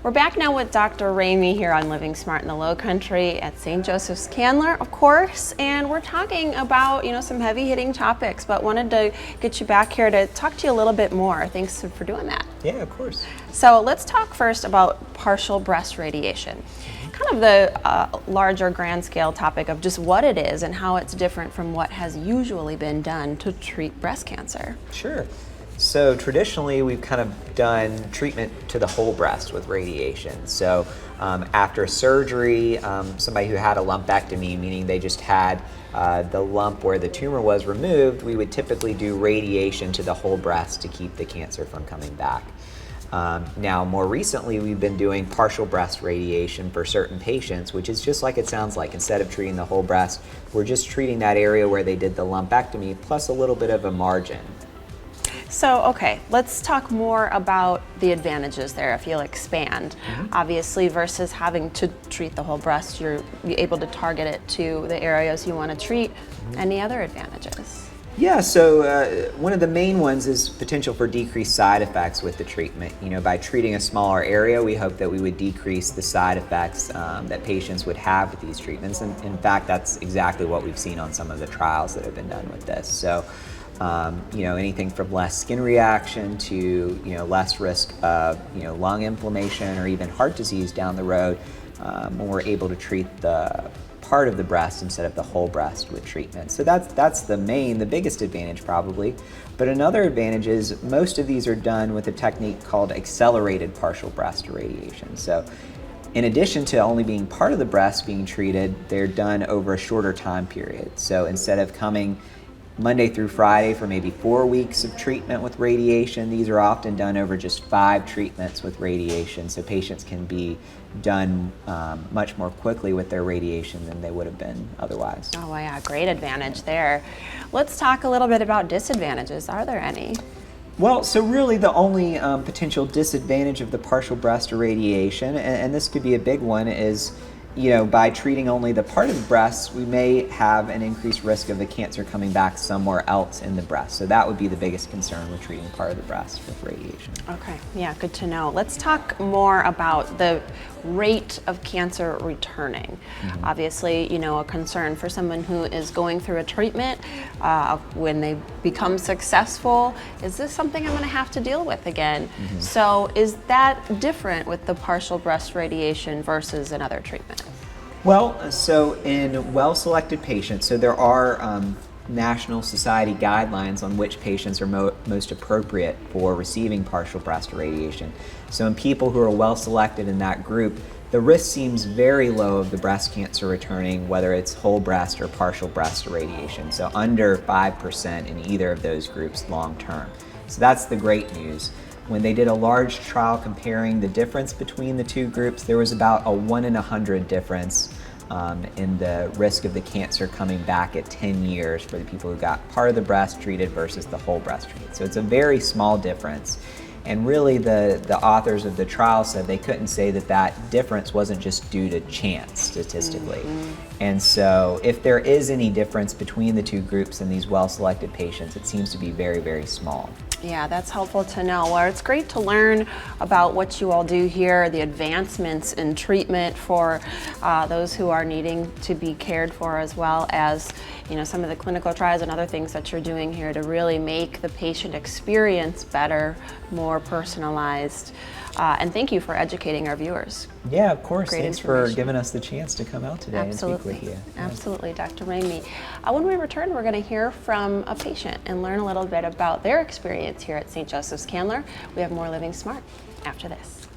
We're back now with Dr. Ramey here on Living Smart in the Low Country at St. Joseph's Candler, of course, and we're talking about, some heavy hitting topics, but wanted to get you back here to talk to you a little bit more. Thanks for doing that. Yeah, of course. So let's talk first about partial breast radiation. Kind of the larger grand scale topic of just what it is and how it's different from what has usually been done to treat breast cancer. Sure. So traditionally, we've kind of done treatment to the whole breast with radiation. So after surgery, somebody who had a lumpectomy, meaning they just had the lump where the tumor was removed, we would typically do radiation to the whole breast to keep the cancer from coming back. Now, more recently, we've been doing partial breast radiation for certain patients, which is just like it sounds like. Instead of treating the whole breast, we're just treating that area where they did the lumpectomy, plus a little bit of a margin. So, okay, let's talk more about the advantages there, if you'll expand. Obviously, versus having to treat the whole breast, you're able to target it to the areas you want to treat. Any other advantages? Yeah, so one of the main ones is potential for decreased side effects with the treatment. By treating a smaller area, we hope that we would decrease the side effects that patients would have with these treatments. And in fact, that's exactly what we've seen on some of the trials that have been done with this. So, anything from less skin reaction to, less risk of, lung inflammation or even heart disease down the road when we're able to treat the part of the breast instead of the whole breast with treatment. So that's the biggest advantage probably. But another advantage is most of these are done with a technique called accelerated partial breast irradiation. So in addition to only being part of the breast being treated, they're done over a shorter time period. So instead of coming Monday through Friday for maybe 4 weeks of treatment with radiation, these are often done over just 5 treatments with radiation, so patients can be done much more quickly with their radiation than they would have been otherwise. Oh yeah, great advantage there. Let's talk a little bit about disadvantages. Are there any? Well, so really the only potential disadvantage of the partial breast irradiation, and this could be a big one, is by treating only the part of the breast, we may have an increased risk of the cancer coming back somewhere else in the breast. So that would be the biggest concern with treating part of the breast with radiation. Okay, yeah, good to know. Let's talk more about the rate of cancer returning. Obviously, a concern for someone who is going through a treatment, when they become successful, is this something I'm going to have to deal with again? So is that different with the partial breast radiation versus another treatment? Well, so in well-selected patients, so there are National Society guidelines on which patients are most appropriate for receiving partial breast irradiation. So in people who are well-selected in that group, the risk seems very low of the breast cancer returning, whether it's whole breast or partial breast irradiation. So under 5% in either of those groups long-term. So that's the great news. When they did a large trial comparing the difference between the two groups, there was about a 1 in 100 difference in the risk of the cancer coming back at 10 years for the people who got part of the breast treated versus the whole breast treated. So it's a very small difference. And really the authors of the trial said they couldn't say that difference wasn't just due to chance statistically. And so if there is any difference between the two groups in these well-selected patients, it seems to be very, very small. Yeah, that's helpful to know. Well, it's great to learn about what you all do here, the advancements in treatment for those who are needing to be cared for, as well as some of the clinical trials and other things that you're doing here to really make the patient experience better, more personalized. And thank you for educating our viewers. Yeah, of course. Great Thanks for giving us the chance to come out today and speak with you. Absolutely, Dr. Ramey. When we return, we're going to hear from a patient and learn a little bit about their experience here at St. Joseph's Candler. We have more Living Smart after this.